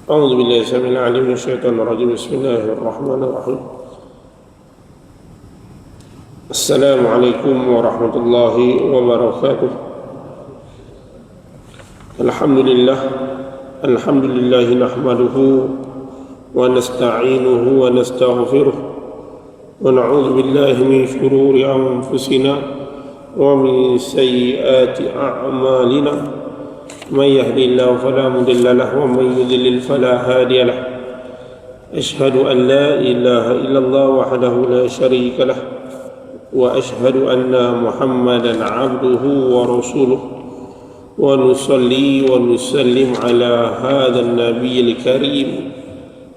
أعوذ بالله السميع العليم من الشيطان الرجيم. بسم الله الرحمن الرحيم. السلام عليكم ورحمة الله وبركاته. الحمد لله نحمده ونستعينه ونستغفره ونعوذ بالله من شرور أنفسنا ومن سيئات أعمالنا. من يهدي الله فلا مضل له ومن يضلل فلا هادي له. أشهد أن لا إله إلا الله وحده لا شريك له وأشهد أن محمدا عبده ورسوله ونصلي ونسلم على هذا النبي الكريم.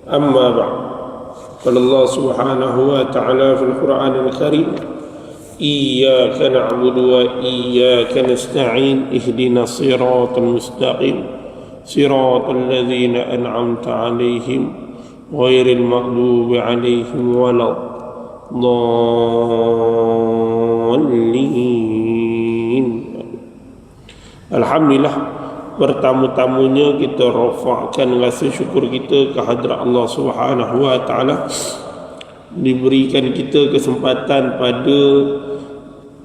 أما بعد، قال الله سبحانه وتعالى في القرآن الكريم: إياك نعبد وإياك نستعين اهدنا الصراط المستقيم صراط الذين أنعمت عليهم غير المغضوب عليهم ولا الضالين. Alhamdulillah, pertama-tamanya kita rafa'kan rasa syukur kita ke hadrat Allah Subhanahu wa taala, diberikan kita kesempatan pada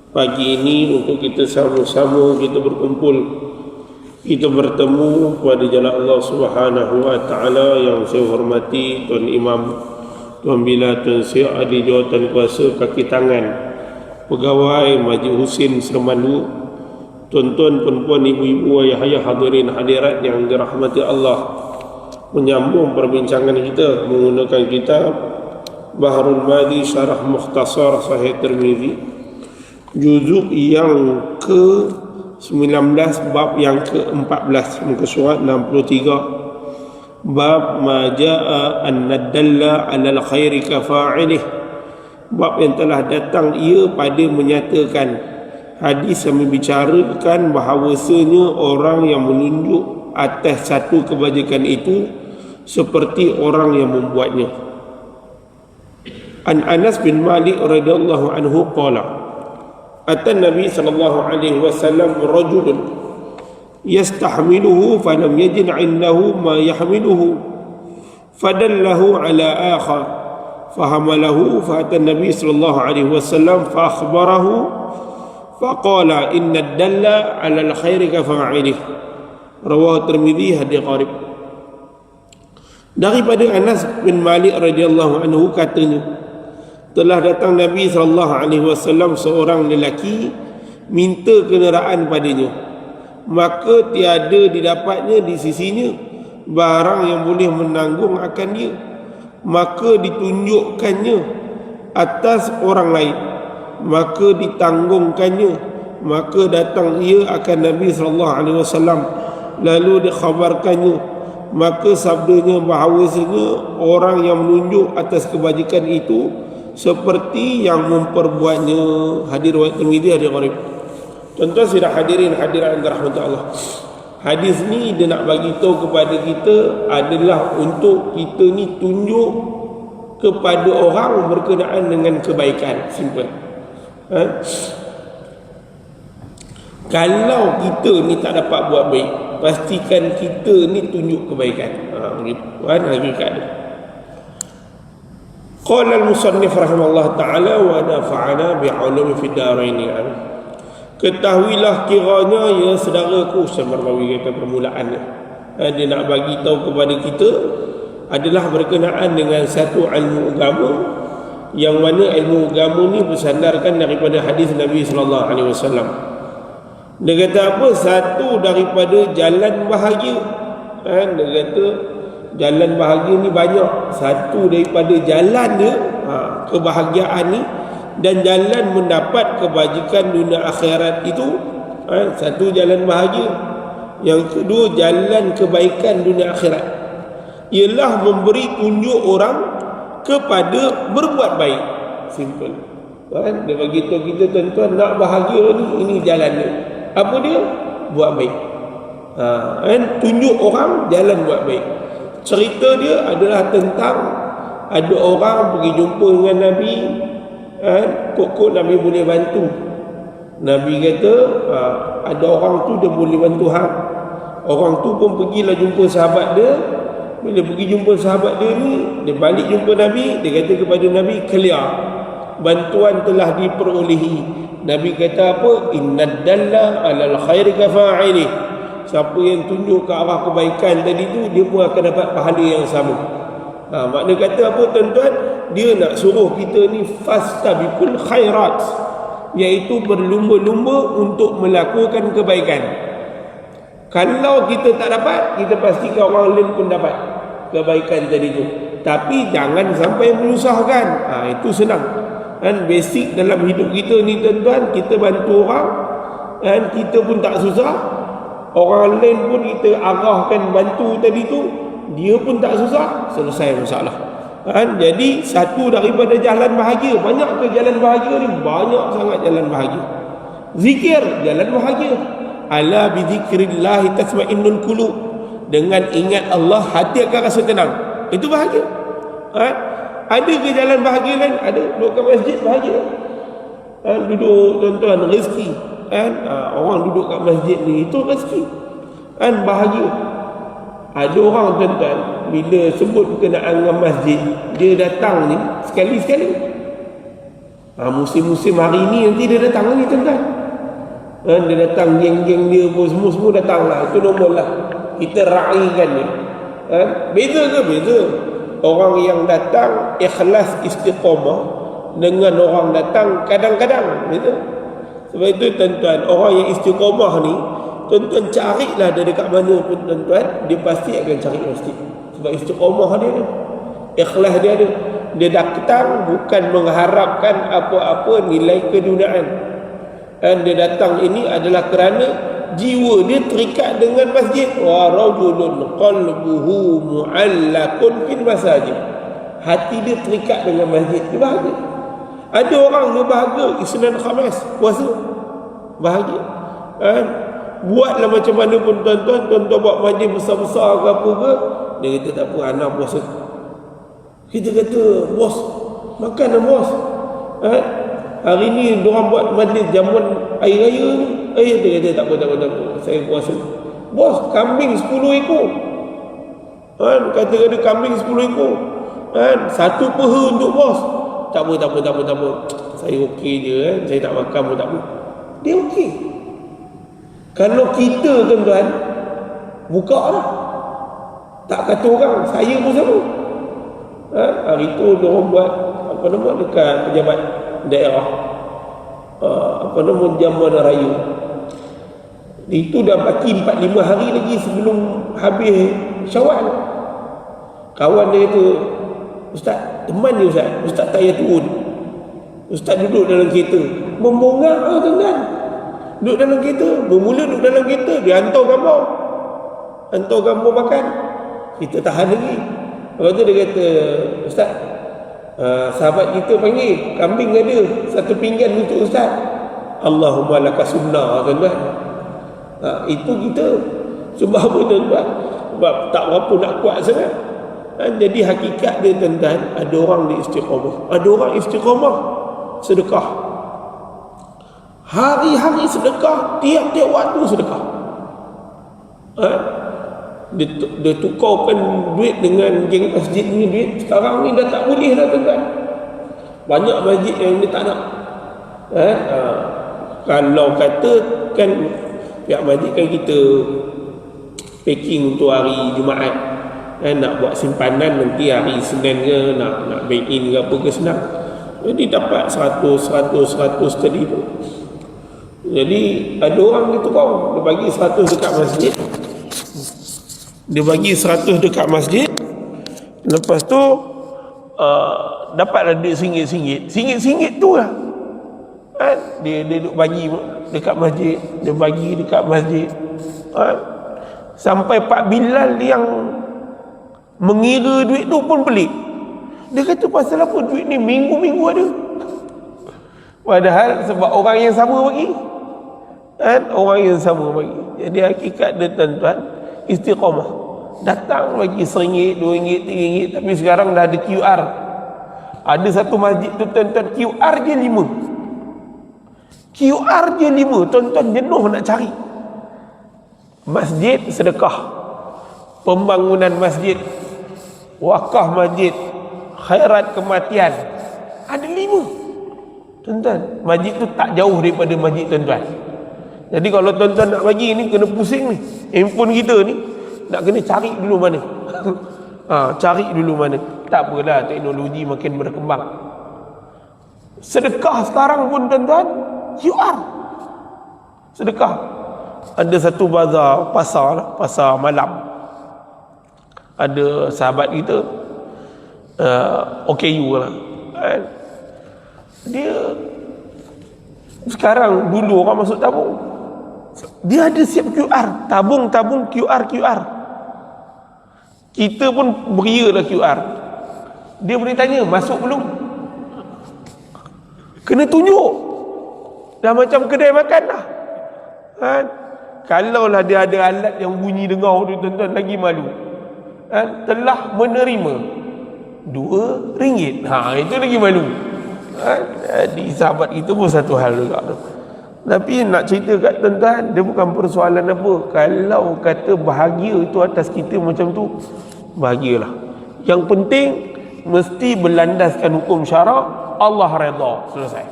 pagi ini untuk kita sama-sama kita berkumpul, kita bertemu pada jalan Allah Subhanahu wa taala. Yang saya hormati Tuan Imam, Tuan Bila, Tuan Syekh Ahli Jawatan Kuasa Kaki Tangan, Pegawai Masjid Husin Sereman 2, tuan-tuan, puan-puan, ibu-ibu, ayah-ayah, hadirin hadirat yang dirahmati Allah. Menyambung perbincangan kita menggunakan kitab Bahrul Madi Syarah Mukhtasar Sahih Tirmizi, juzuk yang ke-19, bab yang ke-14, muka surat 63, bab ma jaa anna dalla 'ala al-khairi ka fa'ilih, bab yang telah datang ia pada menyatakan, hadis yang membicarakan bahawasanya orang yang menunjuk atas satu kebajikan itu seperti orang yang membuatnya. An Anas bin Malik radhiyallahu anhu qala: ata Nabi sallallahu alaihi wasallam rajulun yastahmiluhu falam yajid 'indahu ma yahmiluhu fadallahu ala akhar fahamalahu fa'ata Nabi sallallahu alaihi wasallam fa akhbarahu faqala inna ad-dalla 'ala al-khairi ka fa'ilih. Rawahu Tirmizi, hadis qarib. Daripada Anas bin Malik radhiyallahu anhu katanya, telah datang Nabi SAW seorang lelaki minta kenderaan padanya, maka tiada didapatnya di sisinya barang yang boleh menanggung akan dia, maka ditunjukkannya atas orang lain, maka ditanggungkannya, maka datang ia akan Nabi SAW, lalu dikhabarkannya, maka sabdanya bahawasanya orang yang menunjuk atas kebajikan itu seperti yang memperbuatnya. Hadis riwayat Tirmizi, hadis qarib. Tuan-tuan sudah hadirin hadirat yang dirahmati Allah, hadis ni dia nak bagi tahu kepada kita adalah untuk kita ni tunjuk kepada orang berkenaan dengan kebaikan. Simple. Kalau kita ni tak dapat buat baik, pastikan kita ni tunjuk kebaikan. Begitu kan hakikat dia. Qala al-musannif rahimahullah ta'ala wa nafa'ana bi'ulumi fid darain. Ketahuilah kiranya ya saudaraku, Syamarawi kata permulaannya, dia nak bagi tahu kepada kita adalah berkenaan dengan satu ilmu agama, yang mana ilmu agama ni bersandarkan daripada hadis Nabi sallallahu alaihi wasallam. Dia kata apa? Satu daripada jalan bahagia. Dia kata jalan bahagia ni banyak. Satu daripada jalan dia, kebahagiaan ni, dan jalan mendapat kebajikan dunia akhirat itu, satu jalan bahagia. Yang kedua, jalan kebaikan dunia akhirat ialah memberi tunjuk orang kepada berbuat baik. Simple. Dia bagi tahu kita, tuan-tuan, nak bahagia ni, ini jalan dia. Apa dia? Buat baik. Tunjuk orang jalan buat baik. Cerita dia adalah tentang ada orang pergi jumpa dengan Nabi, kok Nabi boleh bantu. Nabi kata ada orang tu dia boleh bantu hang. Orang tu pun pergilah jumpa sahabat dia, Bila pergi jumpa sahabat dia ni, dia balik jumpa Nabi, dia kata kepada Nabi, clear, bantuan telah diperolehi. Nabi kata apa? Innad dalla alal khairi kafa'ili. Siapa yang tunjuk ke arah kebaikan tadi tu, dia pun akan dapat pahala yang sama. Makna kata apa tuan-tuan? Dia nak suruh kita ni fastabiqul khairat, iaitu berlumba-lumba untuk melakukan kebaikan. Kalau kita tak dapat, kita pastikan orang lain pun dapat kebaikan tadi tu. Tapi jangan sampai menyusahkan. Itu senang. Kan basic dalam hidup kita ni tuan-tuan, kita bantu orang, kan kita pun tak susah. Orang lain pun kita arahkan bantu tadi tu, dia pun tak susah, selesai masalah. Kan? Jadi satu daripada jalan bahagia. Banyak ke jalan bahagia ni? Banyak sangat jalan bahagia. Zikir, jalan bahagia. Ala bi zikrillah tatma'innul qulub. Dengan ingat Allah, hati akan rasa tenang. Itu bahagia. Kan? Ada ke jalan bahagia lain? Ada. Duduk kat masjid bahagia. Kan? Duduk tuan-tuan, rezeki. Kan? Orang duduk kat masjid ni, itu rezeki. Kan? Bahagia. Ada orang tuan-tuan, bila sebut berkenaan dengan masjid, dia datang ni sekali-sekali. Musim-musim hari ni nanti dia datang ni tuan-tuan. Dia datang, geng-geng dia pun semua datang lah. Itu normal lah. Kita raikan dia. Beza ke? Beza. Orang yang datang ikhlas istiqamah dengan orang datang kadang-kadang. Beza. Sebab itu tuan-tuan, orang yang istiqamah ni, tuan-tuan carilah dia dekat mana pun tuan-tuan, dia pasti akan cari masjid. Sebab istiqamah dia ada, ikhlas dia ada. Dia datang bukan mengharapkan apa-apa nilai keduniaan. Dan dia datang ini adalah kerana jiwa dia terikat dengan masjid. Wa rajulun qalbuhu mu'allaqun fil masajid. Hati dia terikat dengan masjid. Dia bahagia. Ada orang dia bahagia Isnin Khamis puasa, bahagia. Buatlah macam mana pun tuan-tuan, tuan-tuan buat majlis besar-besar ke apa ke, dia kata tak apa, anak puasa. Kita kata, bos, makan lah bos. Hari ni diorang buat majlis jamuan air raya ni. Dia kata tak apa, saya puasa. Bos, kambing 10 ekor. Kata-kata kambing 10 ekor. Satu peha untuk bos. Tak apa. Saya okey je, saya tak makan pun tak apa. Dia okey. Kalau kita tuan-tuan, buka lah. Tak kata orang, saya pun sama. Hari tu diorang buat apa nama dekat pejabat daerah, apa nama jamuan raya. Itu dah baki 4-5 hari lagi sebelum habis Syawal. Kawan dia tu, Ustaz, teman dia Ustaz tak payah turun. Ustaz duduk dalam kereta, membongak lah tuan-tuan. Duduk dalam kereta, bermula duduk dalam kereta, dia hantar gambar makan. Kita tahan lagi. Lepas tu dia kata, Ustaz, sahabat kita panggil, kambing ada, satu pinggan untuk Ustaz. Allahumma laka sunnah tuan-tuan. Itu kita. Sebab apa tuan-tuan? Sebab tak berapa nak kuat sangat. Jadi hakikat dia tuan-tuan, ada orang di istiqamah. Ada orang istiqamah sedekah. Hari-hari sedekah, tiap-tiap waktu sedekah. Dia tukarkan duit dengan geng masjid ni, duit sekarang ni dah tak boleh dah tuan-tuan. Banyak masjid yang dia tak nak. Kalau kata kan pihak masjid kan kita packing untuk hari Jumaat, nak buat simpanan nanti hari Senin ke, nak bank in ke apa ke, senang. Jadi dapat 100 tadi tu. Jadi ada orang dia tukar, dia bagi 100 dekat masjid. Dia bagi 100 dekat masjid. Lepas tu dapatlah duit RM1 tu lah. Dia duk bagi dekat masjid, dia bagi dekat masjid. Sampai Pak Bilal yang mengira duit tu pun pelik. Dia kata pasal apa duit ni minggu-minggu ada. Padahal sebab orang yang sama bagi. Orang yang sama bagi. Jadi hakikat dia tuan-tuan, istiqamah. Datang bagi RM1, RM2, RM3, tapi sekarang dah ada QR. Ada satu masjid tu tuan-tuan, QR je 5. QR je 5, tuan-tuan jenuh nak cari. Masjid sedekah, pembangunan masjid wakaf masjid, khairat kematian. Ada 5. Tuan-tuan, masjid tu tak jauh daripada masjid tuan-tuan. Jadi kalau tuan-tuan nak bagi ni, kena pusing ni. Handphone kita ni nak kena cari dulu mana. Cari dulu mana. Tak apalah, teknologi makin berkembang. Sedekah sekarang pun tuan-tuan, QR. Sedekah. Ada satu bazar, pasar malam. Ada sahabat kita, OKU lah. Dia sekarang, dulu orang masuk tabung, dia ada siap QR, tabung QR. Kita pun berialah QR. Dia boleh tanya, masuk belum? Kena tunjuk. Dah macam kedai makan dah. Kalaulah dia ada alat yang bunyi dengar tu, tuan-tuan, lagi malu. Telah menerima RM2. Itu lagi malu. Di sahabat kita pun satu hal juga tu. Tapi nak cerita kat tuan-tuan, dia bukan persoalan apa. Kalau kata bahagia itu atas kita macam tu, bahagialah. Yang penting mesti berlandaskan hukum syarak, Allah redha, selesai.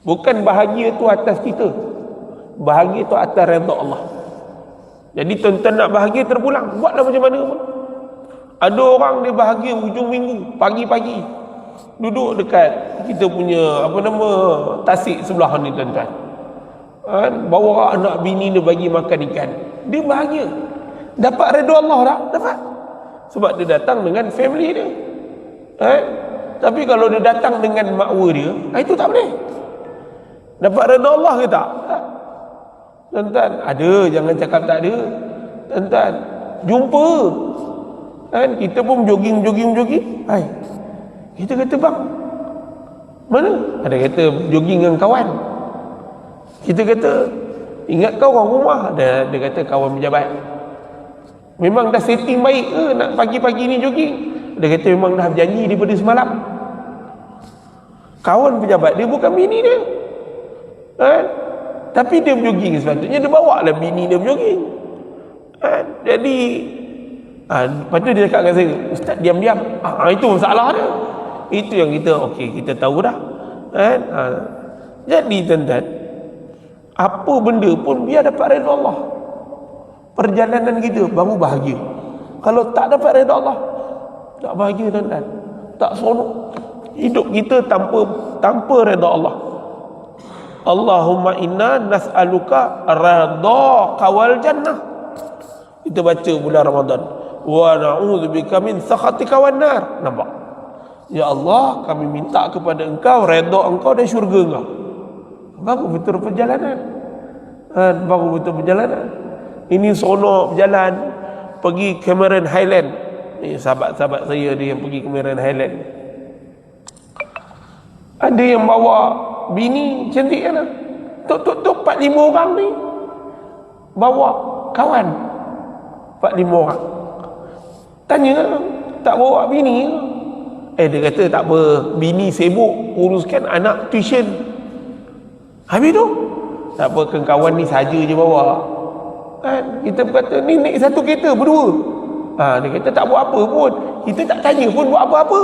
Bukan bahagia tu atas kita, bahagia tu atas redha Allah. Jadi tuan-tuan nak bahagia terpulang, buatlah macam mana pun. Ada orang dia bahagia hujung minggu, pagi-pagi duduk dekat kita punya tasik sebelah ni tuan-tuan, bawa anak bini dia bagi makan ikan. Dia bahagia, dapat redha Allah tak? Dapat. Sebab dia datang dengan family dia. Tapi kalau dia datang dengan makwa dia, itu tak boleh. Dapat redha Allah ke tak? Tuan-tuan, ada, jangan cakap tak ada. Tuan-tuan, jumpa. Kita pun jogging. Kita kata, bang, mana? Ada kata jogging dengan kawan. Kita kata, ingat kau orang rumah? Dia kata kawan pejabat. Memang dah setting baik ke nak pagi-pagi ni jogging? Dia kata memang dah berjanji daripada semalam. Kawan pejabat dia bukan bini dia. Tapi dia berjogging, sepatutnya dia bawa lah bini dia berjogging. Jadi lepas tu dia cakap kat saya, ustaz diam-diam. Itu masalah dia. Itu yang kita tahu dah. Jadi tuan-tuan, apa benda pun biar dapat redha Allah. Perjalanan kita baru bahagia. Kalau tak dapat redha Allah, tak bahagia tuan-tuan. Tak seronok. Hidup kita tanpa redha Allah. Allahumma inna nas'aluka radhaka wal jannah. Kita baca bulan Ramadan. Wa na'udzubika min sakhatika wan nar. Nampak? Ya Allah, kami minta kepada Engkau redha Engkau dan syurga Engkau. Baru betul perjalanan. Baru betul perjalanan. Ini seronok berjalan pergi Cameron Highland. Ni sahabat-sahabat saya dia yang pergi Cameron Highland. Ada yang bawa bini cantik kan? Tok 4-5 orang ni bawa kawan 4-5 orang. Tanya, tak bawa bini? Dia kata tak apa, bini sibuk uruskan anak tuition. Habis tu tak apa, kawan ni saja je bawa. Kita berkata ni naik satu kereta berdua. Dia kata tak buat apa pun. Kita tak tanya pun buat apa-apa.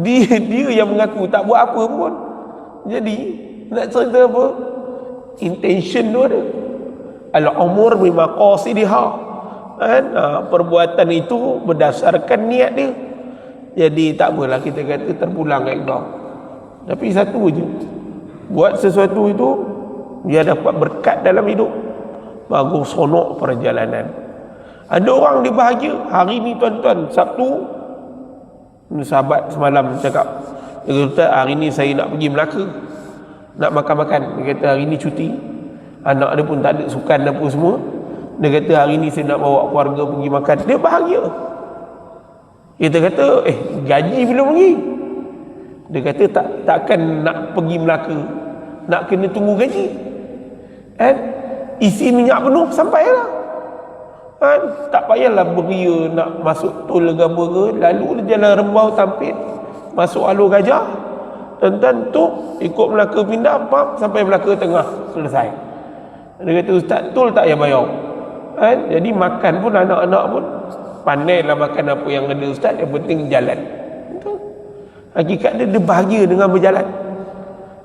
Dia yang mengaku tak buat apa pun. Jadi nak cerita apa? Intention tu ada. Al-umur bimaqasidiha. Perbuatan itu berdasarkan niat dia. Jadi tak apalah, kita kata terpulang kat kau. Tapi satu je, buat sesuatu itu dia dapat berkat dalam hidup, baru sonok perjalanan. Ada orang dia bahagia. Hari ni tuan-tuan, Sabtu, sahabat semalam cakap, dia kata hari ni saya nak pergi Melaka, nak makan-makan. Dia kata hari ni cuti, anak dia pun tak ada sukan apa semua. Dia kata hari ni saya nak bawa keluarga pergi makan. Dia bahagia. Kita kata gaji belum lagi. Dia kata takkan nak pergi Melaka nak kena tunggu gaji. Isi minyak penuh sampailah. Tak payahlah beria nak masuk tol ke apa ke, lalu jalan Rembau Tampit masuk Alur Gajah, tuan-tuan ikut Melaka pindah sampai Melaka Tengah, selesai. Dia kata ustaz tol tak payah bayar. Jadi makan pun anak-anak pun pandailah makan apa yang ada ustaz, yang penting jalan. Hakikat dia bahagia dengan berjalan.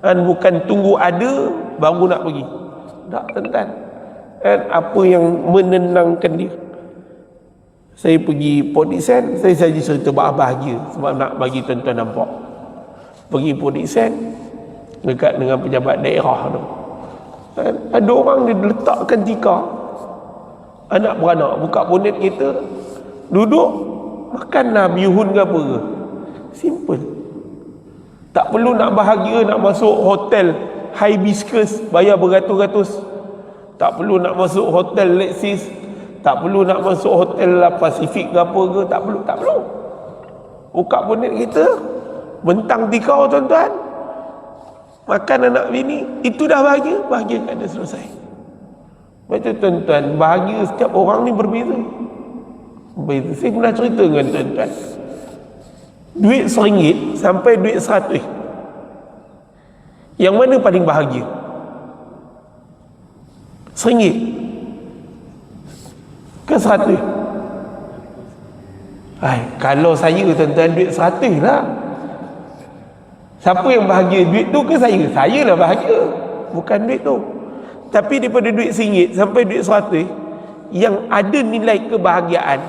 Dan bukan tunggu ada baru nak pergi. Tak, tuan-tuan. Dan apa yang menenangkan dia. Saya pergi Port Dickson, saya saja cerita bahagia sebab nak bagi tuan-tuan nampak. Pergi Port Dickson dekat dengan pejabat daerah tu. Dan ada orang dia letakkan tikar, anak beranak buka bonet kereta, duduk makanlah bihun ke apa ke. Simple. Tak perlu nak bahagia nak masuk hotel Hibiscus bayar beratus-ratus. Tak perlu nak masuk hotel Lexis. Tak perlu nak masuk hotel Pacific ke apa ke. Tak perlu, tak perlu. Buka bonet kita, bentang tikar tuan-tuan, makan anak bini, itu dah bahagia. Bahagia kan dah selesai. Betul tuan-tuan, bahagia setiap orang ni berbeza. Berbeza. Saya pernah cerita dengan tuan-tuan, duit RM1 sampai duit RM100, yang mana paling bahagia? RM1 ke RM100? Kalau saya tuan-tuan, duit RM100 lah. Siapa yang bahagia, duit tu ke saya? Saya lah bahagia, bukan duit tu. Tapi daripada duit RM1 sampai duit RM100, yang ada nilai kebahagiaan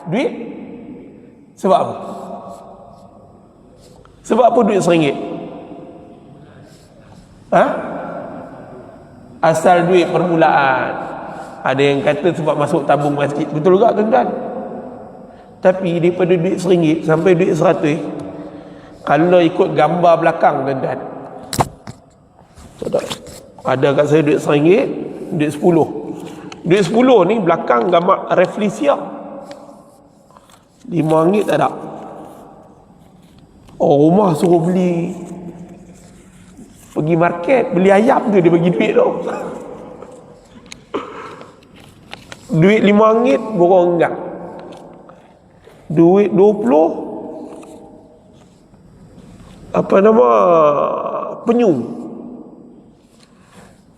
duit. Sebab apa? Sebab apa duit RM1? Asal duit permulaan. Ada yang kata sebab masuk tabung masjid. Betul juga tuan-tuan. Tapi daripada duit RM1 sampai duit RM100, kalau ikut gambar belakang tuan-tuan, ada kat saya duit RM1, duit RM10. Duit RM10 ni belakang gambar Reflesia. RM5 tak ada. Oh, rumah suruh beli, pergi market beli ayam tu dia bagi duit tu. Duit RM5 borong enggak. Duit 20 apa nama penyu.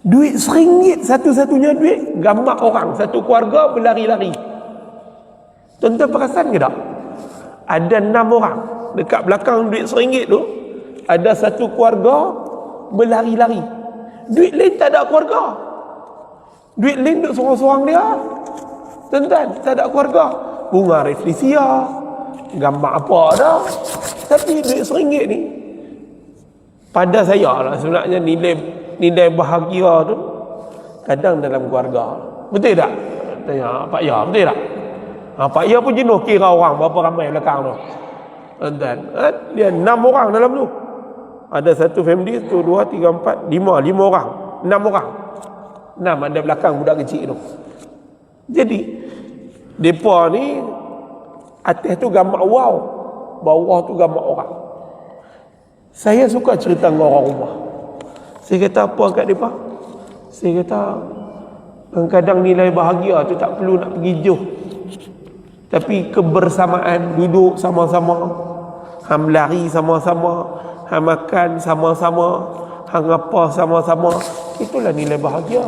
Duit RM1 satu-satunya duit gambar orang satu keluarga berlari-lari. Tuan-tuan perasan ke tak? Ada 6 orang dekat belakang duit RM1 tu, ada satu keluarga berlari-lari. Duit lain tak ada keluarga. Duit lain duduk sorang-sorang dia. Tuan-tuan, tak ada keluarga. Bunga Reflesia, gambar apa dah. Tapi duit RM1 ni, pada saya lah sebenarnya nilai bahagia tu kadang dalam keluarga. Betul tak? Tanya Pak Ya, betul tak? Pak Ya pun jenuh kira orang berapa ramai belakang tu. Tuan-tuan, dia 6 orang dalam tu. Ada satu family, 1, 2, 3, 4, 5 orang, 6 orang. 6 ada belakang budak kecil tu. Jadi depa ni atas tu gambar wow, bawah tu gambar orang. Saya suka cerita dengan orang rumah. Saya kata apa kat depa? Saya kata kadang-kadang nilai bahagia tu tak perlu nak pergi jauh, tapi kebersamaan, duduk sama-sama, hang lari sama-sama, hang makan sama-sama, hang apa sama-sama, itulah nilai bahagia.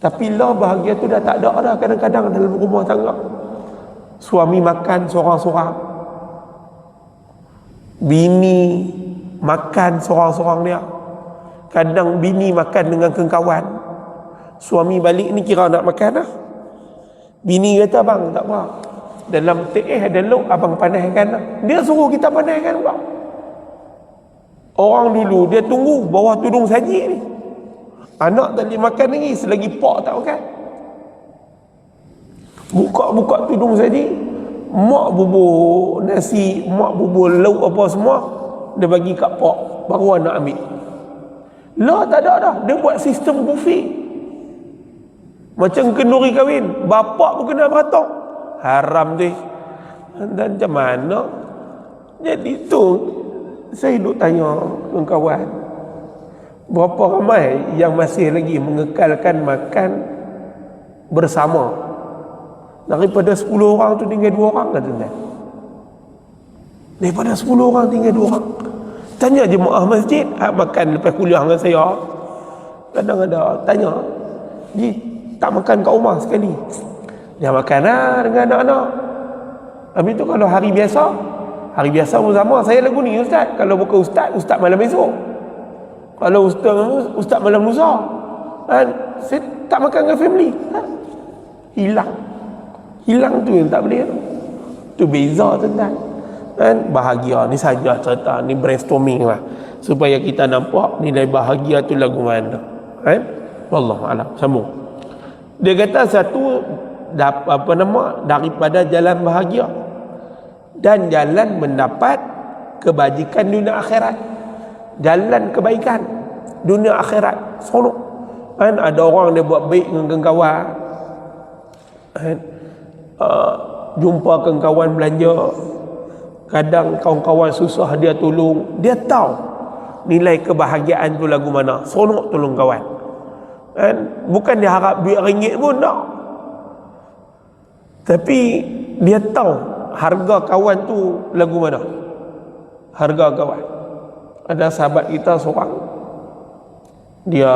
Tapi lah bahagia tu dah tak ada dah kadang-kadang dalam rumah tangga. Suami makan seorang-seorang, bini makan seorang-seorang dia. Kadang bini makan dengan kawan, suami balik ni kira nak makan lah. Bini kata, bang tak apa, dalam TS ada lauk abang panaskan lah. Dia suruh kita panaskan pula. Orang dulu dia tunggu bawah tudung saji ni, anak tak boleh makan lagi selagi pak tak makan. Buka-buka tudung saji, mak bubur nasi, mak bubur lauk apa semua, dia bagi kat pak, baru anak ambil. Lah tak ada dah, dia buat sistem buffet macam kenduri kahwin. Bapak pun kena beratok. Haram tu. Dan macam mana? Jadi tu saya duk tanya dengan kawan, berapa ramai yang masih lagi mengekalkan makan bersama? Daripada 10 orang tu tinggal 2 orang kan tuan-tuan? Daripada 10 orang tinggal 2 orang. Tanya jemaah masjid, makan lepas kuliah dengan saya, kadang ada tanya, tak makan kat rumah sekali. Dia makan dengan anak-anak. Habis tu kalau hari biasa pun sama. Saya lagu ni ustaz. Kalau bukan ustaz malam esok. Kalau ustaz malam lusa. Saya tak makan dengan family. Hilang tu yang tak boleh. Tu beza tuan-tuan. Bahagia ni saja cerita, ni brainstorming lah, supaya kita nampak nilai bahagia tu lagu mana. Wallahu alam. Sambung. Dia kata satu daripada jalan bahagia dan jalan mendapat kebajikan dunia akhirat. Jalan kebaikan dunia akhirat seronok. Ada orang dia buat baik dengan kawan, jumpa kawan belanja, kadang kawan-kawan susah dia tolong. Dia tahu nilai kebahagiaan tu lagu mana. Seronok tolong kawan. Bukan dia harap duit ringgit pun tak, tapi dia tahu harga kawan tu lagu mana. Harga kawan. Ada sahabat kita seorang, dia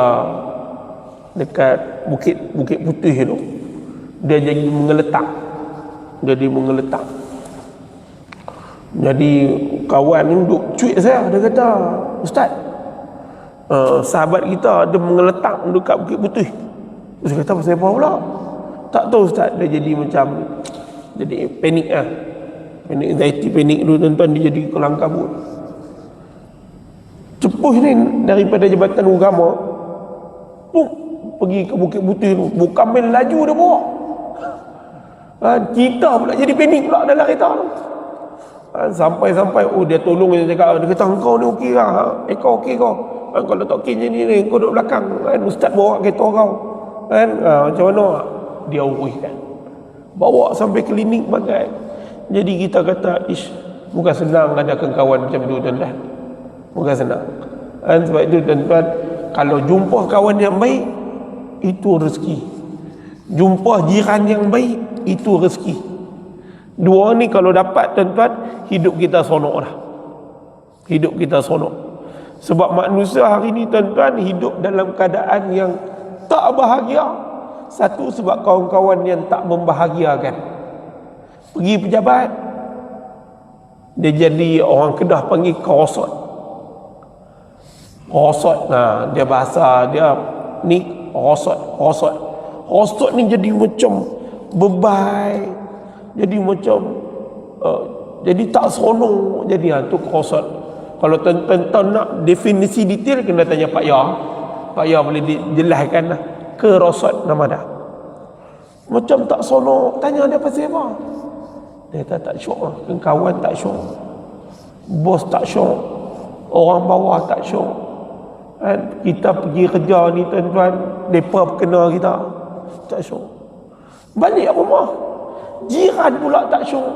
dekat Bukit Putih tu, dia jadi mengeletak. Jadi kawan ni duk cuit saya. Dia kata, ustaz, sahabat kita ada mengeletak dekat Bukit Putih. Saya kata, pasal apa pula? Tak tahu ustaz. Dia jadi macam, jadi panik lah. Panik tu tuan-tuan, dia jadi kelang kabut. Cepuh ni daripada Jabatan Agama pergi ke Bukit Putih tu, bukan main laju dah bawa. Kita pula jadi panik pula dalam kereta tu. Sampai dia tolong. Dia kata engkau ni okey lah, kau okey kau, kalau tak okey ni kau duduk belakang, ustaz bawa kereta kau, macam mana dia uruskan, bawa sampai klinik bagai. Jadi kita kata bukan senang ada kawan macam tu tuan-tuan, bukan senang. Sebab itu tuan-tuan, kalau jumpa kawan yang baik, itu rezeki. Jumpa jiran yang baik, itu rezeki. Dua ni kalau dapat tuan-tuan, hidup kita seronok dah. Hidup kita seronok. Sebab manusia hari ni tuan-tuan hidup dalam keadaan yang tak bahagia. Satu, sebab kawan-kawan yang tak membahagiakan. Pergi pejabat, dia jadi orang Kedah panggil korosot. Dia bahasa dia ni rosot ni jadi macam bebai, jadi macam jadi tak seronok. Jadi tu rosot. Kalau tuan-tuan nak definisi detail, kena tanya Pak Ya boleh dijelaskan lah. Kerosot nama dah, macam tak seronok. Tanya dia pasal apa, dia kata tak syok lah. Kawan tak syok, bos tak syok, orang bawah tak syok. Kita pergi kerja ni tuan-tuan, mereka kena kita tak syok. Balik rumah, jiran pula tak syok.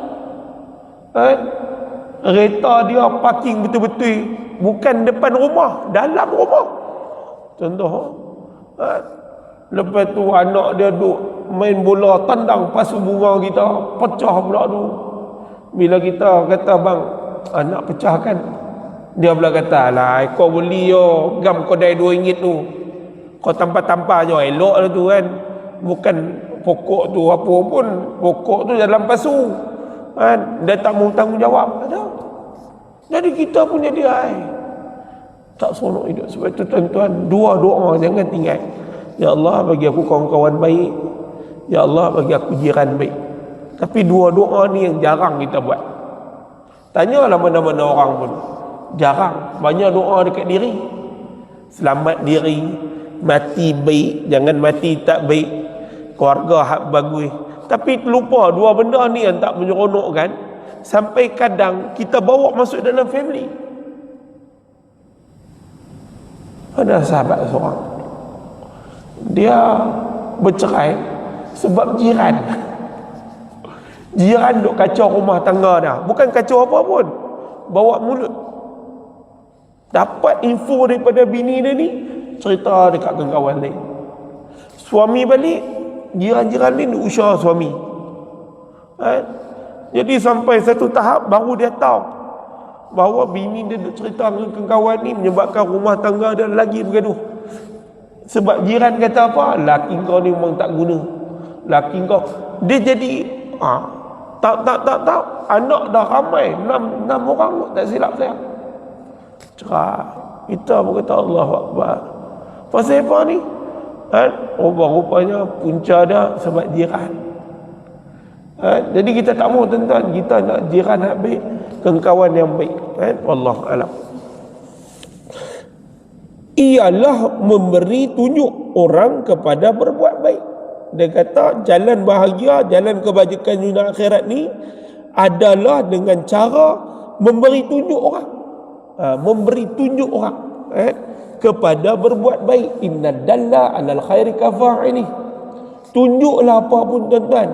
Kereta dia parking betul-betul, bukan depan rumah, dalam rumah. Contoh, lepas tu anak dia duk main bola, tendang pasu bunga kita, pecah pula tu. Bila kita kata bang, anak pecah kan, dia pula kata, lah kau beli yo gam kedai RM2 tu, kau tampar-tampar je, elok lah tu kan. Bukan pokok tu apa pun, pokok tu dalam pasu kan, dia tak mau tanggungjawab. Ada. Jadi kita pun jadi tak seronok hidup. Sebab itu tuan-tuan, dua doa jangan tinggal. Ya Allah, bagi aku kawan-kawan baik. Ya Allah, bagi aku jiran baik. Tapi dua doa ni yang jarang kita buat. Tanyalah mana-mana orang pun, jarang. Banyak doa dekat diri, selamat diri, mati baik, jangan mati tak baik, keluarga hak bagus. Tapi lupa dua benda ni yang tak menyeronokkan, sampai kadang kita bawa masuk dalam family. Ada sahabat seorang, dia bercerai sebab jiran. Jiran duk kacau rumah tangga dah, bukan kacau apa pun, bawa mulut. Dapat info daripada bini dia ni, cerita dekat kawan lain. Suami balik, jiran-jiran ni usah suami. Jadi sampai satu tahap baru dia tahu bahawa bini dia cerita dengan kawan ni menyebabkan rumah tangga dia lagi bergaduh. Sebab jiran kata apa? Laki kau ni memang tak guna. Laki kau dia jadi tak anak dah ramai 6 orang tak silap saya. Cerai. Kita pun kata Allahu Akbar. Pasal apa ni? Rupanya punca dia sebab jiran. Jadi kita tak mau tuan-tuan, kita nak jiran yang baik, kawan yang baik. Wallahu a'lam. Ialah memberi tunjuk orang kepada berbuat baik. Dia kata jalan bahagia, jalan kebajikan dunia akhirat ni adalah dengan cara memberi tunjuk orang. Memberi tunjuk orang kepada berbuat baik. Inna dalla 'alal khairi kafa'ili. Tunjuklah apa pun tuan-tuan.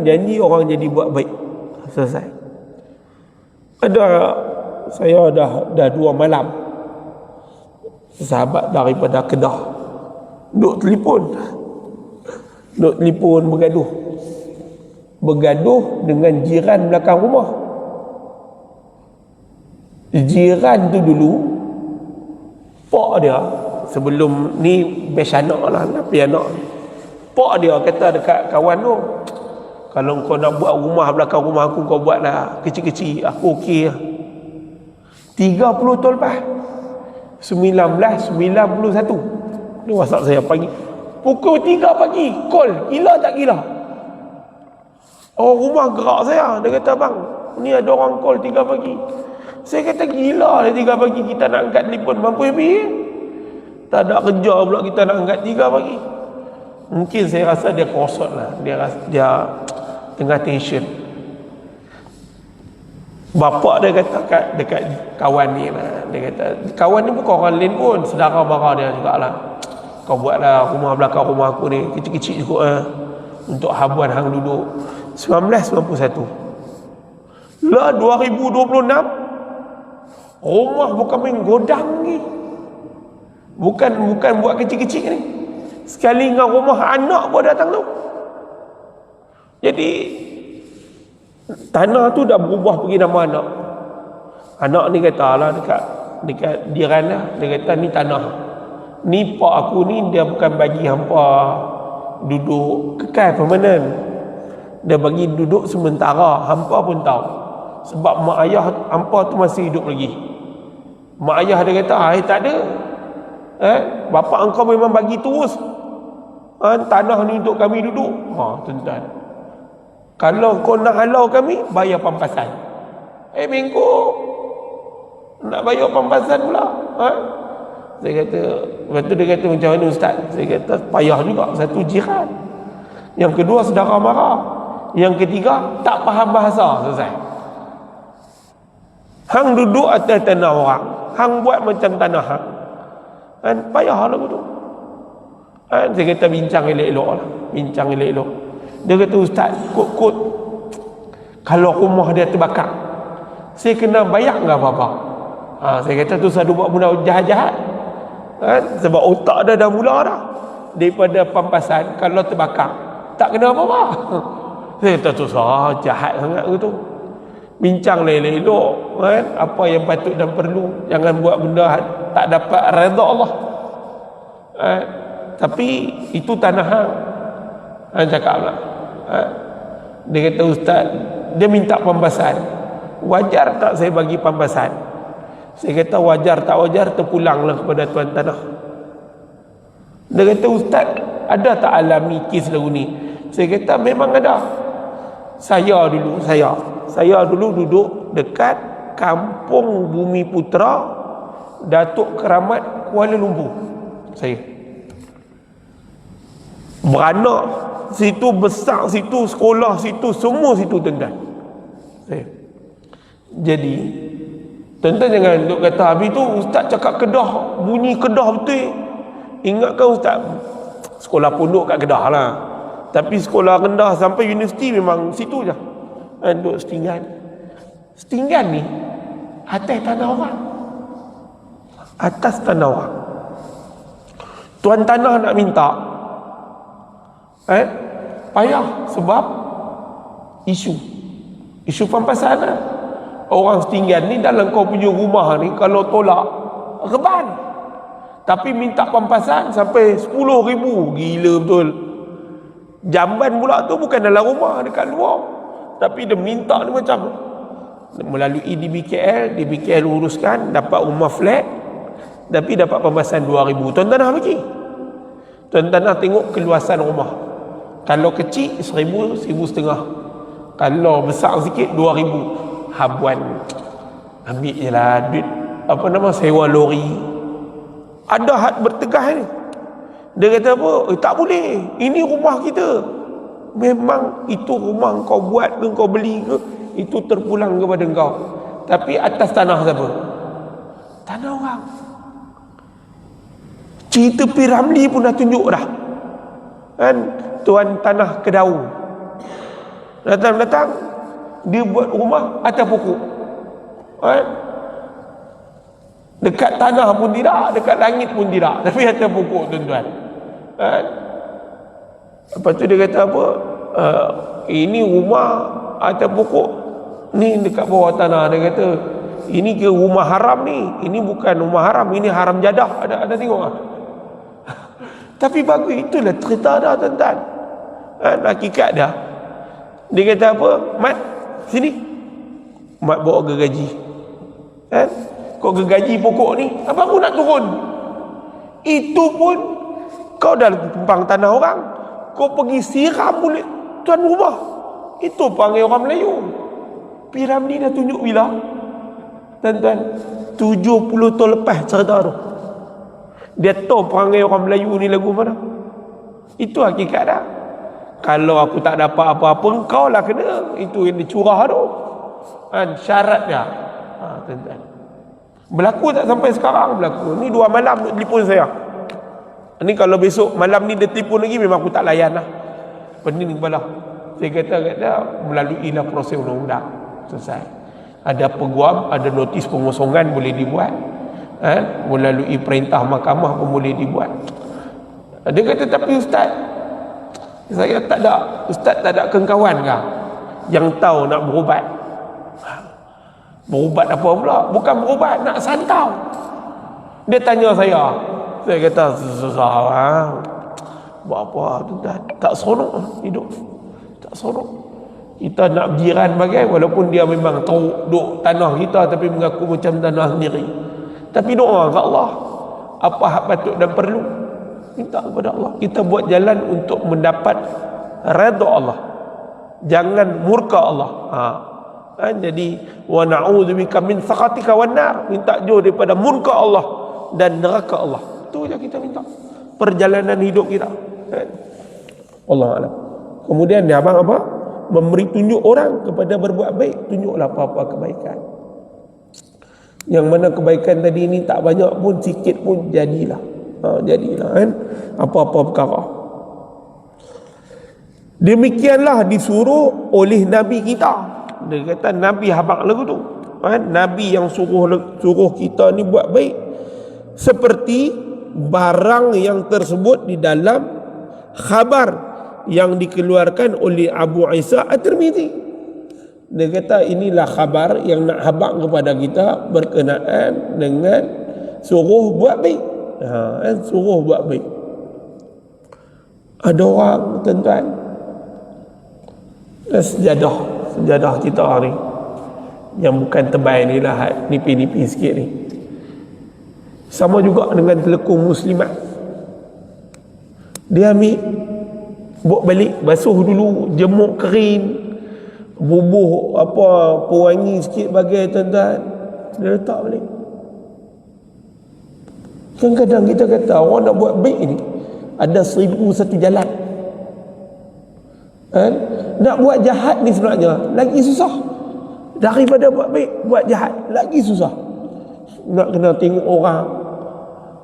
Janji orang jadi buat baik. Selesai. Saya dah 2 malam sahabat daripada Kedah duk telefon bergaduh dengan jiran belakang rumah. Jiran tu dulu pak dia sebelum ni best anak lah, tapi anak pak dia kata dekat kawan tu, kalau kau nak buat rumah belakang rumah aku, kau buatlah kecil-kecil, aku okey lah. 30 tahun lepas 1991 dia WhatsApp saya pagi pukul 3 pagi, call, gila tak gila? Orang rumah gerak saya, dia kata bang, ni ada orang call 3 pagi. Saya kata gila lah 3 pagi kita nak angkat telefon, mampu habis tak ada kerja pula kita nak angkat 3 pagi. Mungkin saya rasa dia kosot lah, dia tengah tension. Bapak dia kata dekat kawan ni lah, dia kata kawan ni bukan orang lain pun, saudara mara dia jugalah. Kau buatlah rumah belakang rumah aku ni kecil-kecil juga untuk habuan hang duduk. 1991 lah 2026 rumah bukan main godang ni, bukan buat kecil-kecil ni, sekali dengan rumah anak pun datang tu. Jadi tanah tu dah berubah pergi nama anak ni kata lah dekat jiran lah, dia kata ni tanah ni pak aku ni, dia bukan bagi hampa duduk kekal permanen, dia bagi duduk sementara. Hampa pun tahu sebab mak ayah hampa tu masih hidup lagi. Mak ayah dia kata tak ada, bapak engkau memang bagi terus tanah ni untuk kami duduk. Tuan-tuan, kalau kau nak halau kami, bayar pampasan. Minggu nak bayar pampasan pula. Saya kata, lepas tu dia kata macam mana ustaz? Saya kata payah juga. Satu jiran, yang kedua saudara mara, yang ketiga tak faham bahasa. Selesai. Hang duduk atas tanah orang, hang buat macam tanah hang, payah lah tu. Saya kata bincang elok-elok lah, bincang elok-elok. Dia kata ustaz, kot kalau rumah dia terbakar, saya kena bayar enggak apa-apa? Saya kata tu saya buat benda jahat-jahat. Sebab otak dia dah mula dah daripada pampasan, kalau terbakar tak kena apa-apa. Saya kata tu jahat sangat gitu. Bincang elok-elok apa yang patut dan perlu, jangan buat benda tak dapat redha Allah. Tapi itu tanah hang cakap lah. Dia kata ustaz, dia minta pampasan, wajar tak saya bagi pampasan? Saya kata wajar tak wajar terpulanglah kepada tuan tanah. Dia kata ustaz, ada tak alami kes lagu ni? Saya kata memang ada. Saya dulu duduk dekat Kampung Bumi Putra, Datuk Keramat, Kuala Lumpur. Saya beranak situ, besar situ, sekolah situ, semua situ tuan-tuan. Jadi tuan-tuan jangan duk kata habis tu ustaz cakap Kedah, bunyi Kedah betul. Ingatkan ustaz sekolah pondok kat Kedah lah, tapi sekolah rendah sampai universiti memang situ je. Duk setinggan ni atas tanah orang, atas tanah orang. Tuan tanah nak minta payah sebab isu pampasan lah. Orang setinggan ni dalam kau punya rumah ni, kalau tolak reban, tapi minta pampasan sampai 10,000, gila betul. Jamban pula tu bukan dalam rumah, dekat luar. Tapi dia minta ni macam melalui DBKL uruskan, dapat rumah flat, tapi dapat pembahasan 2,000. Tuan tanah bagi. Tuan tanah tengok keluasan rumah. Kalau kecil 1,000, 1,500. Kalau besar sikit 2,000. Habuan. Ambil je lah duit, sewa lori. Ada had bertegah ni. Dia kata apa? Tak boleh. Ini rumah kita. Memang itu rumah kau buat ke, kau beli ke, itu terpulang kepada kau. Tapi atas tanah siapa? Tanah orang. Cerita P. Ramli pun dah tunjuk dah. Kan? Tuan tanah Kedaung. Datang-datang, dia buat rumah atas pokok. Kan? Dekat tanah pun tidak, dekat langit pun tidak. Tapi atas pokok, tuan-tuan. Kan? Lepas tu dia kata apa? Ini rumah atas pokok, ni dekat bawah tanah. Dia kata ini ke rumah haram ni. Ini bukan rumah haram, ini haram jadah. Ada tengok tak? Tapi bagus, itulah cerita dah, tuan-tuan. Hakikat dah. Dia kata apa? Mat, sini. Mat bawa gergaji. Kan? Kau gergaji pokok ni, apa aku nak turun? Itu pun kau dah tumpang tanah orang, kau pergi siram mulut tuan rumah. Itu panggil orang Melayu. P. Ramli dah tunjuk bila? Tuan-tuan, 70 tahun lepas cerita tu. Dia tahu panggil orang Melayu ni lagu mana. Itu hakikat dah. Kalau aku tak dapat apa-apa, kau lah kena. Itu yang dicurah tu. Kan? Syarat dia. Tuan-tuan, berlaku tak sampai sekarang? Berlaku. Ni 2 malam dia telefon saya. Ni kalau besok malam ni dia telefon lagi, memang aku tak layan lah. Pening kepala. Saya kata melalui lah proses undang-undang. Selesai. Ada peguam, ada notis pengosongan boleh dibuat. Melalui perintah mahkamah pun boleh dibuat. Dia kata, tapi ustaz, saya tak ada. Ustaz tak ada kawan kah yang tahu nak berubat? Berubat apa pula? Bukan berubat, nak santau. Dia tanya saya. Saya kata, susah lah. Buat apa? Tak seronok hidup. Tak seronok. Kita nak berjiran bagai, walaupun dia memang tahu duk tanah kita, tapi mengaku macam tanah sendiri. Tapi doa ke Allah. Apa hak patut dan perlu, minta kepada Allah. Kita buat jalan untuk mendapat redha Allah. Jangan murka Allah. Jadi wa na'udzubika min sakhatika wan nar, minta jauh daripada murka Allah dan neraka Allah. Itu je kita minta perjalanan hidup kita. Allah alam. Kemudian dia abang apa? Memberi tunjuk orang kepada berbuat baik. Tunjuklah apa-apa kebaikan. Yang mana kebaikan tadi ni tak banyak pun, sikit pun jadilah. Jadilah kan apa-apa perkara. Demikianlah disuruh oleh Nabi kita. Dia kata Nabi habaq lagu tu. Nabi yang suruh kita ni buat baik. Seperti barang yang tersebut di dalam khabar yang dikeluarkan oleh Abu Isa At-Tirmizi. Dia kata inilah khabar yang nak habaq kepada kita berkenaan dengan suruh buat baik. Suruh buat baik. Ada orang, tuan-tuan, sejadah kita ni yang bukan tebal ni lah, nipi-nipi sikit ni, sama juga dengan telekung muslimat. Dia ambil, buat balik, basuh dulu, jemuk kering, bubuh pewangi sikit bagai, tuan-tuan, dia letak balik. Kadang-kadang kita kata orang nak buat baik ni ada 1,001 jalan. Nak buat jahat ni sebenarnya lagi susah daripada buat baik. Buat jahat lagi susah. Nak kena tengok orang,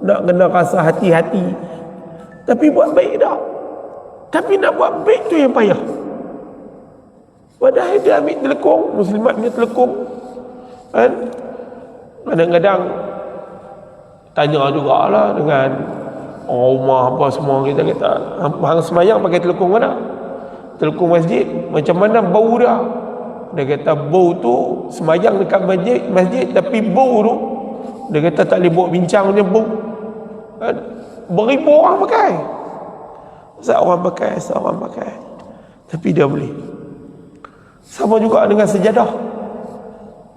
nak kena rasa hati-hati. Tapi buat baik tak. Tapi nak buat baik tu yang payah. Padahal dia ambil telekung, muslimat punya telekung, kadang-kadang tanya jugalah dengan orang rumah apa semua. Kita kata hang semayang pakai telekung mana? Telekung masjid. Macam mana bau dia? Dia kata bau tu semayang dekat masjid, tapi bau tu dia kata tak boleh buat bincang punya bau. Beribu orang pakai. Seorang pakai. Tapi dia boleh. Sama juga dengan sejadah.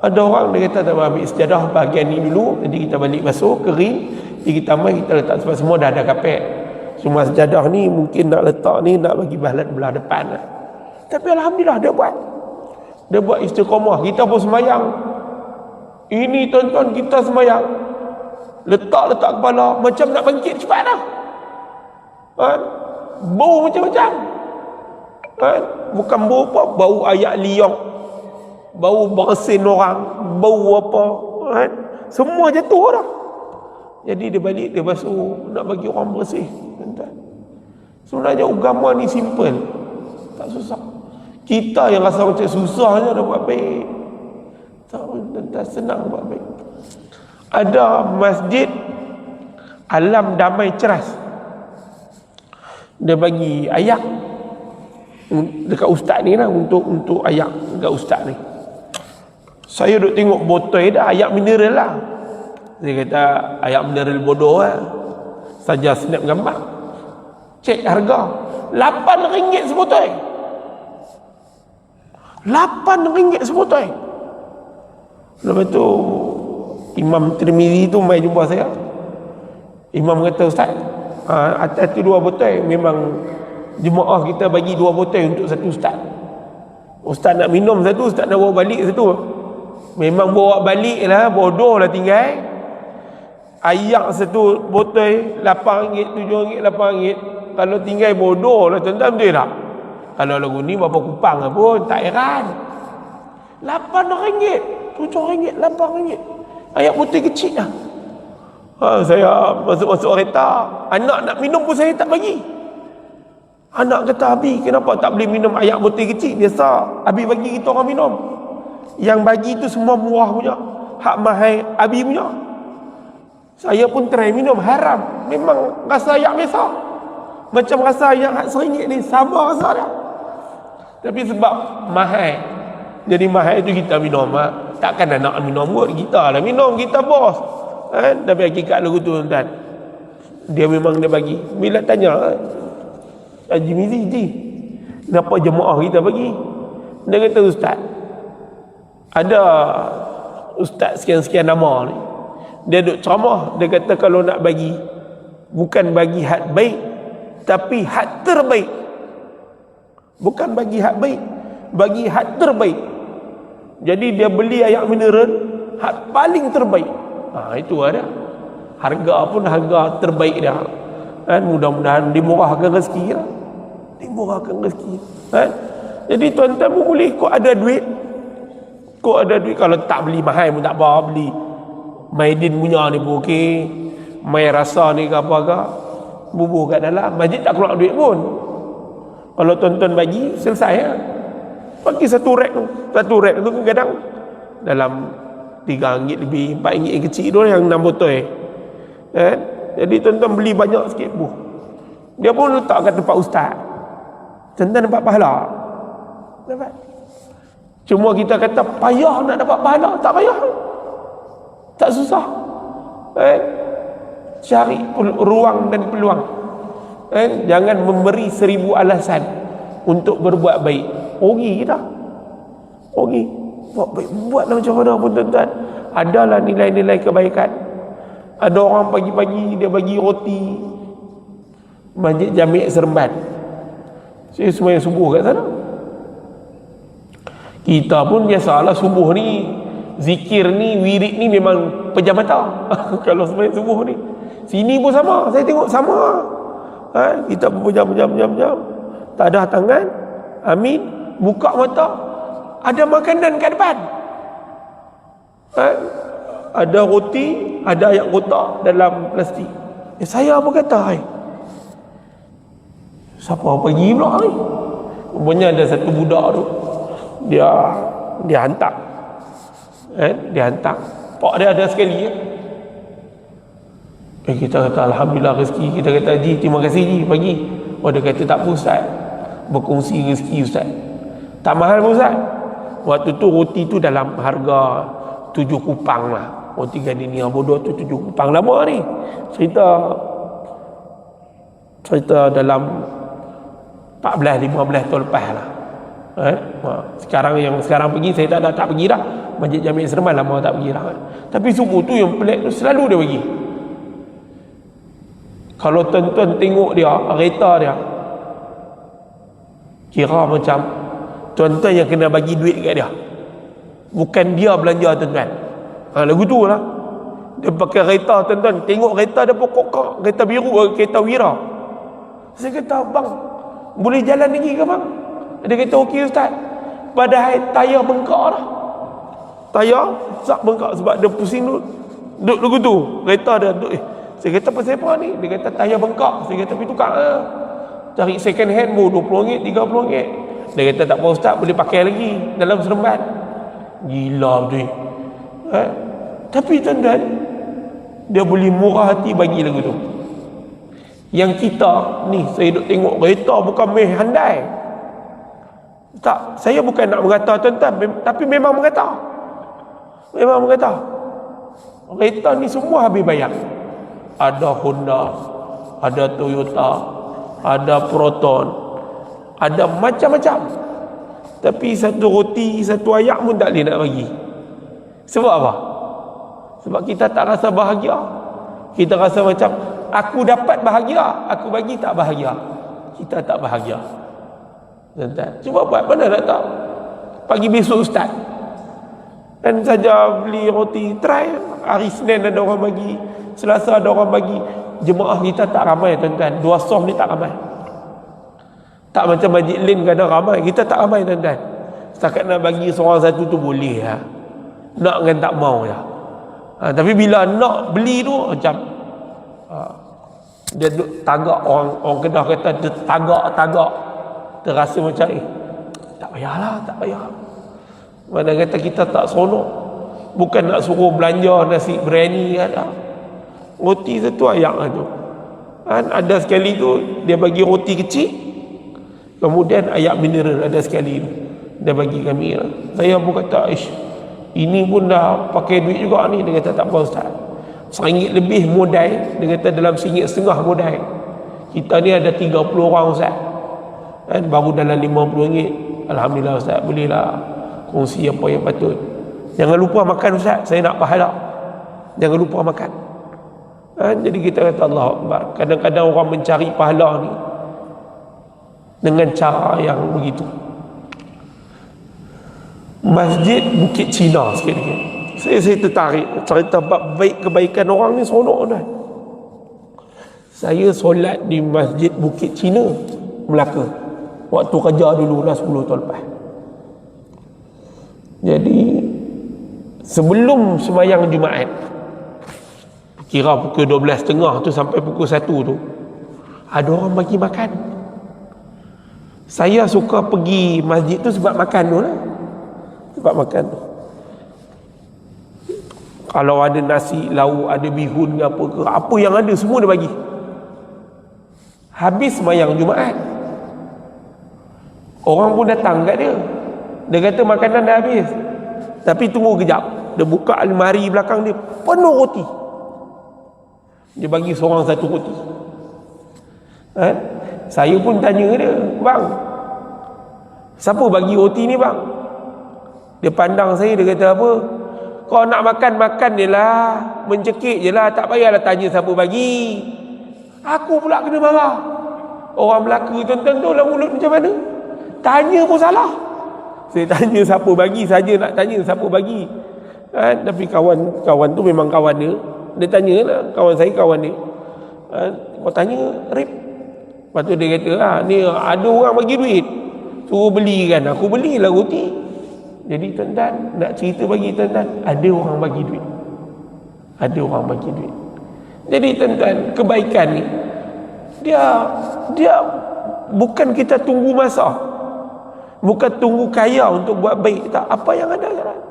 Ada orang dia kata tak ambil sejadah bahagian ni dulu, nanti kita balik basuh, kering, nanti kita ambil, kita letak sebab semua dah ada kapek. Cuma sejadah ni mungkin nak letak ni, nak bagi bahalat belah depan lah. Tapi Alhamdulillah dia buat. Dia buat istiqamah. Kita pun semayang. Ini tuan-tuan, kita semayang. Letak kepala, macam nak bangkit cepat dah. Bau macam-macam. Bukan bau apa, bau ayak liok, bau bersin orang, bau apa, semua jatuh dah. Jadi dia balik, dia basuh, nak bagi orang bersih. Sebenarnya agama ni simple, tak susah. Kita yang rasa macam susahnya dah buat baik. Tak senang buat baik. Ada masjid Alam Damai Ceras, dia bagi ayak dekat ustaz ni lah, untuk ayak dekat ustaz ni. Saya duk tengok botol dah ayak mineral lah. Dia kata ayak mineral bodoh lah, saja snap gambar. Cek harga RM8 sebotol. RM8 sebotol. Lepas tu Imam Tirmizi tu mai jumpa saya. Imam kata, ustaz, atas tu 2 botol, memang jemaah kita bagi 2 botol untuk satu ustaz. Ustaz nak minum satu, ustaz nak bawa balik satu. Memang bawa balik lah, bodoh lah tinggal. Ayak satu botol RM8, RM7, RM8. Kalau tinggal bodoh lah tuan-tuan, betul tak? Kalau lagu ni berapa kupang pun tak heran. RM8, RM7, RM8. Ayak botol kecil lah. Saya masuk kereta, anak nak minum pun saya tak bagi. Anak kata, Abi kenapa tak boleh minum ayak botol kecil? Biasa Abi bagi kita orang minum. Yang bagi tu semua murah punya, hak mahal Abi punya. Saya pun try minum, haram. Memang rasa ayak biasa, macam rasa ayak RM1 ni, sama rasa dia. Tapi sebab mahal, jadi mahal tu kita minum. Takkan anak minum kot, kita lah minum, kita bos. Tapi hakikat lagu tu tuan, dia memang dia bagi. Bila tanya Haji Mizi, kenapa jemaah kita bagi? Dia kata, ustaz, ada ustaz sekian-sekian nama ni, dia duk ceramah, dia kata kalau nak bagi, bukan bagi hak baik, tapi hak terbaik. Bukan bagi hak baik, bagi hak terbaik. Jadi dia beli ayak mineral hak paling terbaik. Itu ada. Harga pun harga terbaik dia. Mudah-mudahan dimurahkan rezeki lah. Dimurahkan rezeki. Jadi tuan-tuan pun boleh, kau ada duit. Kalau tak beli mahal pun tak apa, beli Maidin punya ni pun okey, mai rasa ni ke apa ke, bubuh kat dalam masjid, tak keluar duit pun. Kalau tuan-tuan bagi, selesai lah. Bagi satu rek tu kadang dalam RM3 lebih, RM4 yang kecil tu yang 6 botol. Jadi tuan-tuan beli banyak sikit buh, dia pun letak kat tempat ustaz, tuan-tuan dapat pahala. Dapat. Cuma kita kata payah nak dapat pahala, tak payah, tak susah. Cari ruang dan peluang. Jangan memberi 1000 alasan untuk berbuat baik. Rugi kita. Rugi. Buat baik, buatlah macam mana pun tuan-tuan, adalah nilai-nilai kebaikan. Ada orang pagi-pagi dia bagi roti Masjid Jami' Seremban. Saya sembahyang subuh kat sana. Kita pun biasalah subuh ni, zikir ni, wirid ni memang pejam mata. Kalau sembahyang subuh ni, sini pun sama, saya tengok sama. Kita pun pejam, tak ada tangan, amin, buka mata, ada makanan kat depan. Ada roti, ada ayak kotak dalam plastik. Saya apa kata, siapa pergi pula ni? Rupanya ada satu budak tu, dia hantar. Dia hantar. Pak dia ada sekali. Kita kata alhamdulillah rezeki. Kita kata, Ji, terima kasih Ji, bagi. Dia kata, tak apa ustaz, berkongsi rezeki ustaz. Tak mahal pun ustaz. Waktu tu roti tu dalam harga 7 kupang lah. Roti gandini yang bodoh tu 7 kupang. Lama ni cerita dalam 14, 15 tahun lepas lah. Sekarang pergi saya tak pergi dah. Masjid Jami' Seremban lama tak pergi dah. Tapi subuh tu yang pelik tu selalu dia pergi. Kalau tuan-tuan tengok dia, kereta dia, kira macam tuan-tuan yang kena bagi duit kat dia, bukan dia belanja tuan-tuan. Lagu tu lah. Dia pakai kereta tuan-tuan, tengok kereta dia pokok, kereta biru, kereta Wira. Saya kata, bang, boleh jalan lagi ke bang? Dia kata, okey ustaz. Padahal tayar bengkak dah. Tayar bengkak sebab dia pusing duduk lagu tu. Kereta dia duduk. Saya kata, pasal apa ni? Dia kata, tayar bengkak. Saya kata, pergi tukar lah. Cari second hand pun RM20, RM30. Dia kata, tak apa ustaz, boleh pakai lagi dalam Seremban. Gila betul. Tapi tuan-tuan, dia boleh murah hati bagi lagu tu. Yang kita ni, saya duduk tengok kereta bukan main handai. Tak, saya bukan nak mengata tuan-tuan, tapi memang mengata. Memang mengata. Kereta ni semua habis bayar. Ada Honda, ada Toyota, ada Proton, ada macam-macam. Tapi satu roti, satu ayak pun tak boleh nak bagi. Sebab apa? Sebab kita tak rasa bahagia. Kita rasa macam, aku dapat bahagia, aku bagi tak bahagia. Kita tak bahagia. Cuba buat, mana nak tahu. Pagi besok ustaz, dan saja beli roti, try. Hari Senin ada orang bagi, Selasa ada orang bagi. Jemaah kita tak ramai tuan-tuan. 2 som ni tak ramai. Tak macam Masjid Lin kadang ramai. Kita tak ramai tuan-tuan. Setakat nak bagi seorang satu tu boleh lah. Nak kan tak mau lah. Tapi bila nak beli tu macam dia duduk tagak. Orang Kedah kata dia tagak. Terasa macam tak payahlah, tak payah. Mana kata kita tak seronok. Bukan nak suruh belanja nasi biryani ada. Roti satu ayak lah tu. Ada sekali tu dia bagi roti kecil, kemudian ayak mineral ada sekali tu dia bagi kami lah. Saya pun kata, ini pun dah pakai duit juga ni. Dia kata, tak apa ustaz, RM1 lebih modal. Dia kata dalam RM1.50 modal. Kita ni ada 30 orang ustaz, baru dalam RM50. Alhamdulillah ustaz, bolehlah kongsi apa yang patut. Jangan lupa makan ustaz, saya nak pahala. Jangan lupa makan. Jadi kita kata Allah Akbar. Kadang-kadang orang mencari pahala ni dengan cara yang begitu. Masjid Bukit Cina sikit-sikit. Saya tertarik cerita bab baik kebaikan orang ni, seronok dah. Saya solat di Masjid Bukit Cina, Melaka. Waktu kerja dulu lah 10 tahun lepas. Jadi sebelum sembahyang Jumaat, kira pukul 12.30 tu sampai pukul 1 tu, ada orang bagi makan. Saya suka pergi masjid tu sebab makan tu lah. Sebab makan tu. Kalau ada nasi, lauk, ada bihun ke apa yang ada semua dia bagi. Habis sembahyang Jumaat, orang pun datang kat dia. Dia kata makanan dah habis, tapi tunggu kejap. Dia buka almari belakang dia, penuh roti. Dia bagi seorang satu roti. Saya pun tanya dia, bang, siapa bagi roti ni bang? Dia pandang saya, dia kata apa? Kau nak makan je lah, mencekik je lah, tak payahlah tanya siapa bagi. Aku pula kena marah. Orang Melaka tuan-tuan tu lah mulut macam mana? Tanya pun salah. Saya tanya siapa bagi saja, nak tanya siapa bagi. Tapi kawan tu memang kawan dia. Dia tanya lah, kawan saya kawan dia. Kau tanya Rip. Lepas tu dia kata, ni ada orang bagi duit, suruh beli kan. Aku belilah roti. Jadi tuan-tuan, nak cerita bagi tuan-tuan, ada orang bagi duit. Ada orang bagi duit. Jadi tuan-tuan, kebaikan ni, dia bukan kita tunggu masa, bukan tunggu kaya untuk buat baik. Tak, apa yang ada sekarang.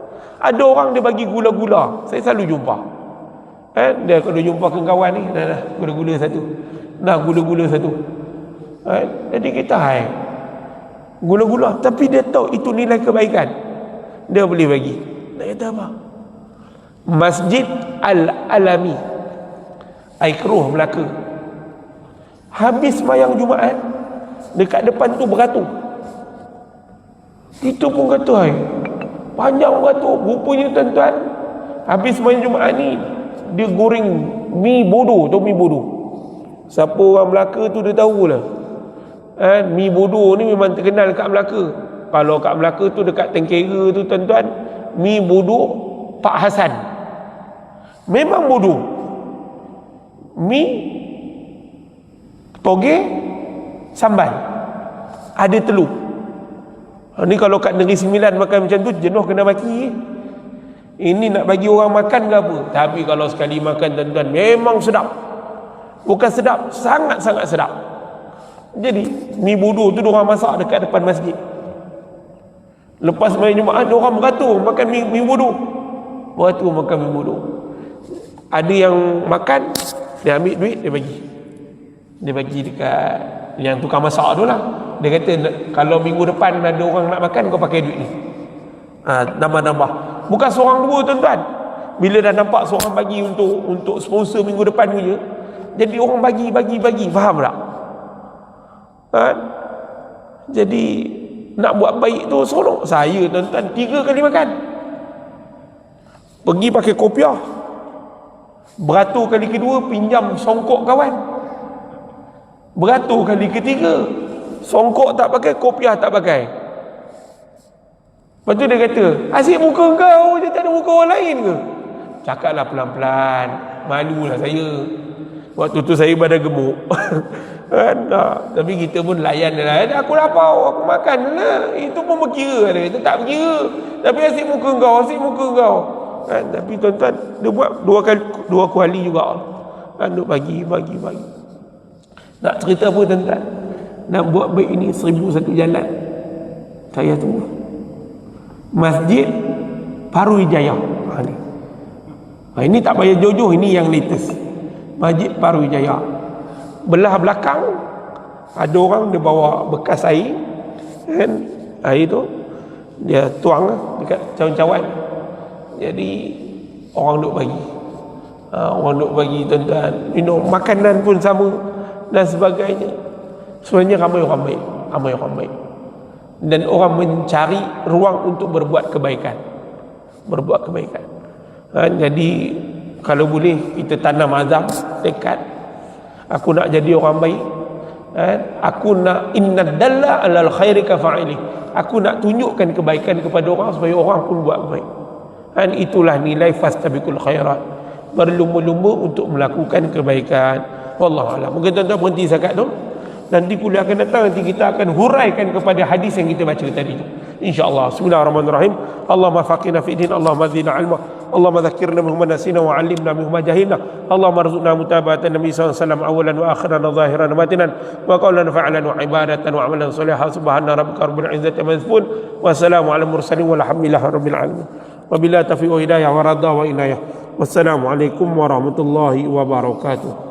Ada orang dia bagi gula-gula. Saya selalu jumpa. Dia kalau jumpa ke kawan ni, dah gula-gula satu. Dah gula-gula satu. Jadi kita gula-gula, tapi dia tahu itu nilai kebaikan. Dia boleh bagi. Nak kata apa? Masjid Al-Alami, Aikruh, Melaka. Habis sembahyang Jumaat, dekat depan tu beratur. Kita pun kata, hai, panjang beratur. Rupanya tuan-tuan, habis main Jumaat ni, dia goreng mi bodoh. Tahu mi bodoh? Siapa orang Melaka tu dia tahulah. Mi bodoh ni memang terkenal kat Melaka. Kalau kat Melaka tu dekat Tengkera tu tuan-tuan, mi bodoh Pak Hasan. Memang bodoh. Mi toge sambal, ada telur. Ni kalau kat Negeri Sembilan makan macam tu, jenuh kena maki. Ini nak bagi orang makan ke apa? Tapi kalau sekali makan tuan-tuan, memang sedap. Bukan sedap, sangat-sangat sedap. Jadi mi bodoh tu diorang masak dekat depan masjid. Lepas main Jumaat, diorang beratur makan mi bodoh. Beratur makan mi bodoh. Ada yang makan, dia ambil duit, dia bagi. Dia bagi dekat yang tukang masak tu lah. Dia kata, kalau minggu depan ada orang nak makan, kau pakai duit ni. Nambah-nambah. Bukan seorang dua tuan-tuan. Bila dah nampak seorang bagi untuk sponsor minggu depan punya, jadi orang bagi. Faham tak? Jadi nak buat baik tu seronok. Saya tuan-tuan 3 kali makan. Pergi pakai kopiah. Beratur kali kedua, pinjam songkok kawan. Beratur kali ketiga, songkok tak pakai, kopiah tak pakai. Lepas tu dia kata, asyik muka kau, dia tak ada muka orang lain ke? Cakaplah pelan-pelan, malulah saya. Waktu tu saya badan gemuk. Tapi kita pun layan lah. Aku lapar, aku makan lah. Itu pun berkira dia. Itu tak berkira. Tapi asyik muka kau. Tapi tuan-tuan, dia buat dua kali juga. Dia bagi. Nak cerita apa tuan-tuan? Nak buat baik ini 1001 jalan. Saya tunggu. Masjid Paru Hijayah. Ini tak payah jauh-jauh, ini yang latest. Masjid Paru Hijayah. Belah belakang ada orang dia bawa bekas air, kan? Air tu dia tuang dekat cawan-cawan. Jadi orang duk bagi. Orang duk bagi tuan-tuan. Minum makanan pun sama dan sebagainya. Sebenarnya ramai orang baik. Dan orang mencari ruang untuk berbuat kebaikan. Jadi kalau boleh kita tanam azam tekad, aku nak jadi orang baik. Aku nak innad dalla alal khairi ka fa'ili. Aku nak tunjukkan kebaikan kepada orang supaya orang pun buat baik. Itulah nilai fastabiqul khairat. Berlumba-lumba untuk melakukan kebaikan. Wallahu a'lam. Mungkin tuan-tuan berhenti zakat tu. Nanti kuliah akan datang, nanti kita akan huraikan kepada hadis yang kita baca tadi tu, insya-Allah. Bismillahirrahmanirrahim. Allahumma faqihna fi din, Allahumma zidna ilma, Allahumma dhakkirna mimma nasina wa 'allimna mimma jahilna, Allahumma arzuqna mutaba'atan nabi sallallahu alaihi wasallam awalan wa akhiran wa zahiran wa batinan wa qawlan fa'alan wa ibadatan wa amalan salihan. Subhana rabbika rabbil izzati amma yasifun wa salamun alal mursalin walhamdulillahi rabbil alamin. Wabillahi taufiq wa hidayah wa radha wa inayah. Wassalamu alaikum warahmatullahi wabarakatuh.